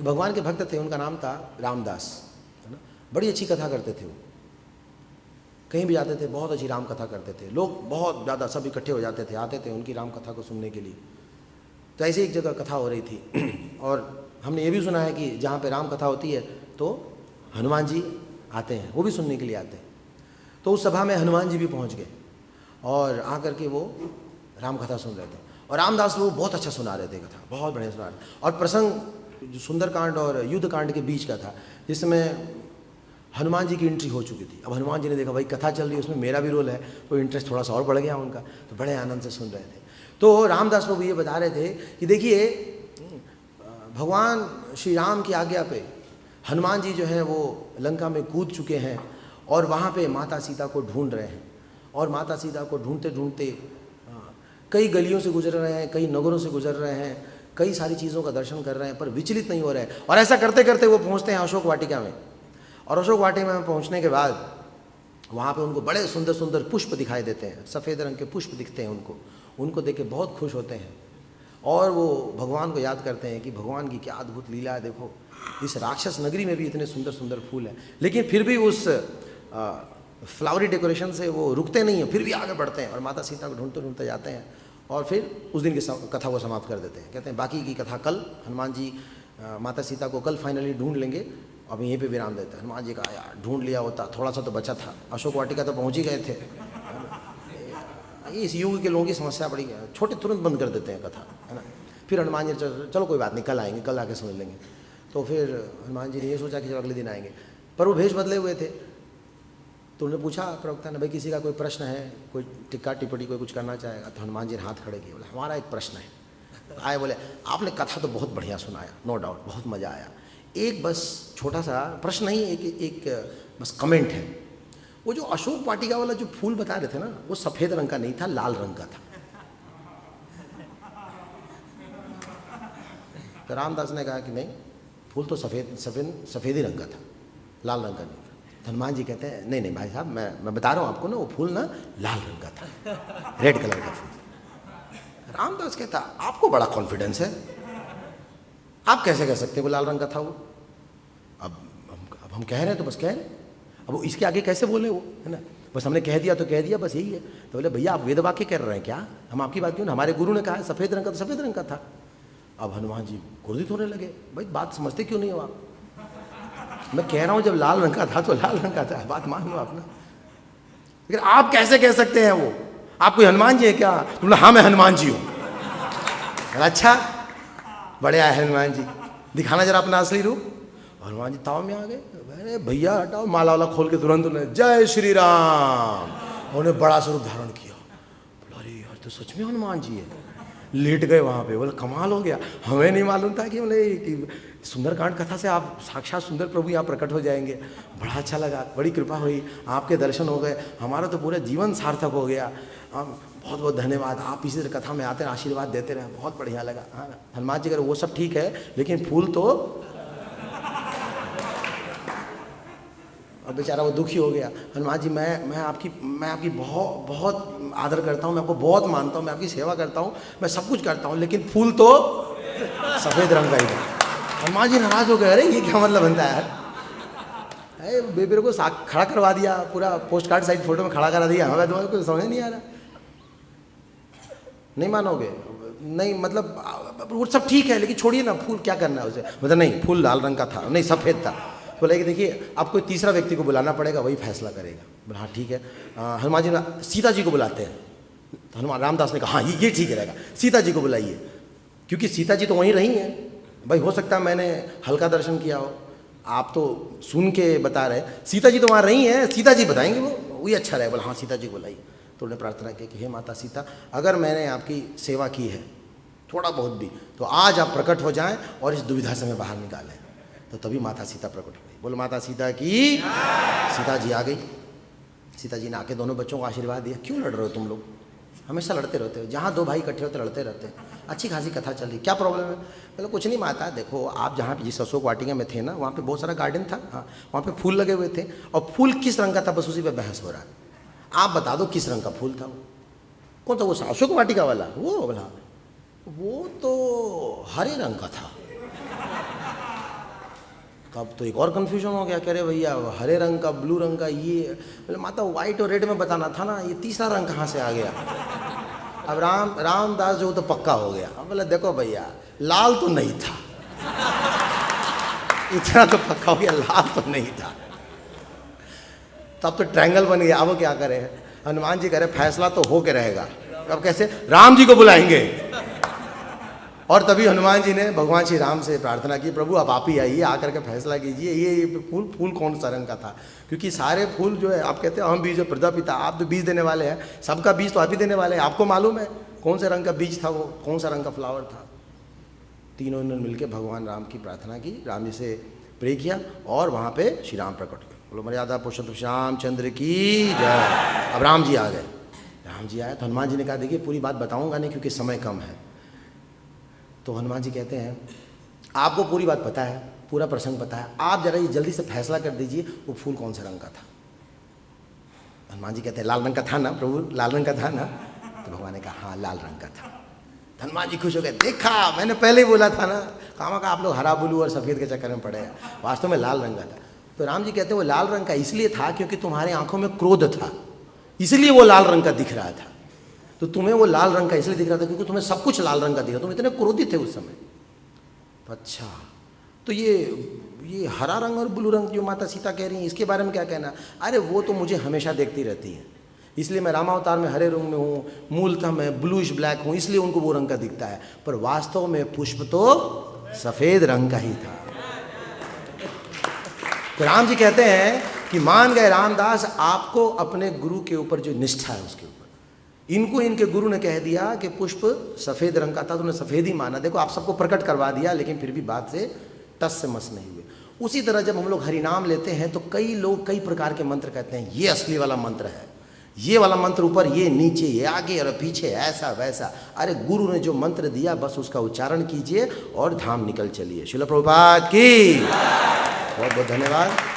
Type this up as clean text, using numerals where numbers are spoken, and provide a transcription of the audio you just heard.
एक भगवान के भक्त थे, उनका नाम था रामदास, है ना। बड़ी अच्छी कथा करते थे वो, कहीं भी जाते थे बहुत अच्छी राम कथा करते थे। लोग बहुत ज़्यादा सब इकट्ठे हो जाते थे, आते थे उनकी राम कथा को सुनने के लिए। तो ऐसे एक जगह कथा हो रही थी और हमने ये भी सुना है कि जहाँ पे राम कथा होती है तो हनुमान जी आते हैं, वो भी सुनने के लिए आते हैं। तो उस सभा में हनुमान जी भी पहुँच गए और आकर के वो राम कथा सुन रहे थे और रामदास वो बहुत अच्छा सुना रहे थे कथा, बहुत बढ़िया सुना रहे थे। और प्रसंग जो सुंदरकांड और युद्ध कांड के बीच का था, जिसमें हनुमान जी की एंट्री हो चुकी थी। अब हनुमान जी ने देखा भाई कथा चल रही है, उसमें मेरा भी रोल है, तो इंटरेस्ट थोड़ा सा और बढ़ गया उनका, तो बड़े आनंद से सुन रहे थे। तो रामदास प्रभु ये बता रहे थे कि देखिए भगवान श्री राम की आज्ञा पे हनुमान जी जो है वो लंका में कूद चुके हैं और वहाँ पे माता सीता को ढूंढ रहे हैं। और माता सीता को ढूंढते ढूंढते कई गलियों से गुजर रहे हैं, कई नगरों से गुजर रहे हैं, कई सारी चीज़ों का दर्शन कर रहे हैं, पर विचलित नहीं हो रहे हैं। और ऐसा करते करते वो पहुँचते हैं अशोक वाटिका में। और अशोक वाटिका में पहुँचने के बाद वहाँ पे उनको बड़े सुंदर सुंदर पुष्प दिखाई देते हैं, सफ़ेद रंग के पुष्प दिखते हैं उनको देख के बहुत खुश होते हैं और वो भगवान को याद करते हैं कि भगवान की क्या अद्भुत लीला है, देखो इस राक्षस नगरी में भी इतने सुंदर सुंदर फूल हैं। लेकिन फिर भी उस फ्लावरी डेकोरेशन से वो रुकते नहीं हैं, फिर भी आगे बढ़ते हैं और माता सीता को ढूंढते ढूंढते जाते हैं और फिर उस दिन की कथा को समाप्त कर देते हैं। कहते हैं बाकी की कथा कल, हनुमान जी माता सीता को कल फाइनली ढूंढ लेंगे, अब यहीं पे विराम देते हैं। हनुमान जी का यार ढूंढ लिया होता, थोड़ा सा तो बचा था, अशोक वाटिका तो पहुँच ही गए थे। इस युग के लोगों की समस्या बड़ी छोटे, तुरंत बंद कर देते हैं कथा, है ना। फिर हनुमान जी चलो कोई बात नहीं, कल आएंगे, कल आके समझ लेंगे। तो फिर हनुमान जी ने ये सोचा कि चलो अगले दिन आएंगे, पर वो भेष बदले हुए थे। तो उन्होंने पूछा प्रवक्ता ने, भाई किसी का कोई प्रश्न है, कोई टिक्का टिप्पणी कोई कुछ करना चाहेगा? तो हनुमान जी ने हाथ खड़े किए, बोले हमारा एक प्रश्न है। आए बोले आपने कथा तो बहुत बढ़िया सुनाया, नो डाउट बहुत मज़ा आया, एक बस छोटा सा प्रश्न नहीं, एक बस कमेंट है। वो जो अशोक वाटिका वाला जो फूल बता रहे थे ना, वो सफ़ेद रंग का नहीं था, लाल रंग का था। तो रामदास ने कहा कि नहीं, फूल तो सफ़ेद ही रंग का था, लाल रंग का नहीं था। हनुमान जी कहते हैं नहीं भाई साहब, मैं बता रहा हूँ आपको ना, वो फूल ना लाल रंग का था, रेड कलर का फूल। रामदास कहता आपको बड़ा कॉन्फिडेंस है, आप कैसे कह सकते हैं वो लाल रंग का था? वो अब हम कह रहे हैं तो बस कह रहे हैं, अब वो इसके आगे कैसे बोले, वो है ना, बस हमने कह दिया तो कह दिया, बस यही है। तो बोले भैया आप वेद वाक्य कर रहे हैं क्या? हम आपकी बात क्यों ना, हमारे गुरु ने कहा है सफ़ेद रंग का तो सफ़ेद रंग का था। अब हनुमान जी क्रोधित होने लगे, भाई बात समझते क्यों नहीं हो आप? मैं कह रहा हूँ जब लाल रंग का था तो लाल रंग का था, बात मान लो आप ना। लेकिन आप कैसे कह सकते हैं? वो आप कोई हनुमान जी है क्या? तुमने हाँ मैं हनुमान जी हूँ। अच्छा बड़े आए हनुमान जी, दिखाना जरा अपना असली रूप। हनुमान जी ताव में आ गए, अरे भैया हटाओ, माला वाला खोल के तुरंत उन्हें जय श्री राम, उन्हें बड़ा स्वरूप धारण किया। बोला अरे यार तो सच में हनुमान जी है। लेट गए वहाँ पे, बोले कमाल हो गया, हमें नहीं मालूम था कि बोले कि सुंदरकांड कथा से आप साक्षात सुंदर प्रभु यहाँ प्रकट हो जाएंगे। बड़ा अच्छा लगा, बड़ी कृपा हुई, आपके दर्शन हो गए, हमारा तो पूरा जीवन सार्थक हो गया। बहुत बहुत धन्यवाद, आप इसी तरह कथा में आते रहे, आशीर्वाद देते रहे, बहुत बढ़िया लगा। हाँ हनुमान जी अगर वो सब ठीक है, लेकिन फूल तो, और बेचारा वो दुखी हो गया। हनुमान जी मैं आपकी बहुत बहुत आदर करता हूँ, मैं आपको बहुत मानता हूँ, मैं आपकी सेवा करता हूँ, मैं सब कुछ करता हूँ, लेकिन फूल तो सफ़ेद रंग का ही था। हनुमान जी नाराज हो गए, अरे ये क्या मतलब बनता है यार, बेबे को खड़ा करवा दिया, पूरा पोस्ट कार्ड साइज फोटो में खड़ा करा दिया, हमें तुम्हारे को समझ नहीं आ रहा। नहीं मानोगे? नहीं मतलब वो सब ठीक है, लेकिन छोड़िए ना, फूल क्या करना है उसे? मतलब नहीं फूल लाल रंग का था, नहीं सफ़ेद था। बोले कि देखिए आप कोई तीसरा व्यक्ति को बुलाना पड़ेगा, वही फैसला करेगा। बोला हाँ ठीक है। हनुमान जी सीता जी को बुलाते हैं। तो हनुमान रामदास ने कहा हाँ ये ठीक रहेगा, सीता जी को बुलाइए, क्योंकि सीता जी तो वहीं रही हैं। भाई हो सकता है मैंने हल्का दर्शन किया हो, आप तो सुन के बता रहे, सीता जी तो वहाँ रही हैं, सीता जी बताएंगे, वो वही अच्छा रहेगा। बोला हाँ सीता जी को बुलाइए। तो उन्होंने प्रार्थना की कि हे माता सीता, अगर मैंने आपकी सेवा की है थोड़ा बहुत भी, तो आज आप प्रकट हो जाएं और इस दुविधा से हमें बाहर निकालें। तो तभी माता सीता प्रकट हो गई। बोलो माता सीता की। सीता जी आ गई। सीता जी ने आके दोनों बच्चों को आशीर्वाद दिया। क्यों लड़ रहे हो तुम लोग? हमेशा लड़ते रहते हो, जहाँ दो भाई इकट्ठे होते लड़ते रहते हैं। अच्छी खासी कथा चल रही, क्या प्रॉब्लम है? बोले कुछ नहीं माता, देखो आप जहाँ जिस अशोक वाटिका में थे ना, वहाँ पे बहुत सारा गार्डन था, हाँ वहाँ पे फूल लगे हुए थे, और फूल किस रंग का था बस उसी पे बहस हो रहा है। आप बता दो किस रंग का फूल था वो? कौन था वो? अशोक वाटिका वाला? वो बोला वो तो हरे रंग का था। तो अब तो एक और कन्फ्यूजन हो गया, कह रहे भैया हरे रंग का, ब्लू रंग का, ये बोले माता व्हाइट और रेड में बताना था ना, ये तीसरा रंग कहाँ से आ गया। अब रामदास जो तो पक्का हो गया। अब बोले देखो भैया लाल तो नहीं था, इतना तो पक्का हो गया, लाल तो नहीं था। तब तो ट्रायंगल बन गया। अब वो क्या करे, हनुमान जी कह रहे फैसला तो हो के रहेगा। अब कैसे, राम जी को बुलाएंगे। और तभी हनुमान जी ने भगवान श्री राम से प्रार्थना की, प्रभु आप ही आइए, आकर के फैसला कीजिए ये फूल कौन सा रंग का था। क्योंकि सारे फूल जो है, आप कहते हैं हम बीज प्रजापिता, आप तो बीज देने वाले हैं, सबका बीज तो आप ही देने वाले हैं, आपको मालूम है कौन से रंग का बीज था, वो कौन सा रंग का फ्लावर था। तीनों ने मिलकर भगवान राम की प्रार्थना की, राम जी से प्रे किया और वहाँ पे श्री राम प्रकट हुए। बोलो मर्यादा पुरुषोत्तम श्यामचंद्र की जय। अब राम जी आ गए। राम जी आए तो हनुमान जी ने कहा देखिए पूरी बात बताऊंगा नहीं क्योंकि समय कम है। तो हनुमान जी कहते हैं आपको पूरी बात पता है, पूरा प्रसंग पता है, आप जरा ये जल्दी से फैसला कर दीजिए वो फूल कौन से रंग का था। हनुमान जी कहते हैं लाल रंग का था ना प्रभु, लाल रंग का था ना। तो भगवान ने कहा हाँ लाल रंग का था। हनुमान जी खुश हो गए, देखा मैंने पहले ही बोला था ना, कामा का आप लोग हरा ब्लू और सफ़ेद के चक्कर में पड़े हैं, वास्तव में लाल रंग का था। तो राम जी कहते हैं वो लाल रंग का इसलिए था क्योंकि तुम्हारी आंखों में क्रोध था, इसलिए वो लाल रंग का दिख रहा था। तो तुम्हें वो लाल रंग का इसलिए दिख रहा था क्योंकि तुम्हें सब कुछ लाल रंग का दिख रहा, तुम इतने क्रोधित थे उस समय। तो अच्छा, तो ये हरा रंग और ब्लू रंग जो माता सीता कह रही हैं इसके बारे में क्या कहना। अरे वो तो मुझे हमेशा देखती रहती है, इसलिए मैं रामावतार में हरे रंग में हूँ, मूलतः मैं ब्लूइश ब्लैक हूँ, इसलिए उनको वो रंग का दिखता है, पर वास्तव में पुष्प तो सफ़ेद रंग का ही था। तो राम जी कहते हैं कि मान गए रामदास आपको अपने गुरु के ऊपर जो निष्ठा है उसके ऊपर। इनको इनके गुरु ने कह दिया कि पुष्प सफ़ेद रंग का था, तो उन्हें सफ़ेद ही माना। देखो आप सबको प्रकट करवा दिया लेकिन फिर भी बात से टस से मस नहीं हुए। उसी तरह जब हम लोग हरिनाम लेते हैं तो कई लोग कई प्रकार के मंत्र कहते हैं, ये असली वाला मंत्र है, ये वाला मंत्र ऊपर, ये नीचे, ये आगे और पीछे, ऐसा वैसा। अरे गुरु ने जो मंत्र दिया बस उसका उच्चारण कीजिए और धाम निकल चलिए। श्रील प्रभुपाद की बहुत बहुत धन्यवाद।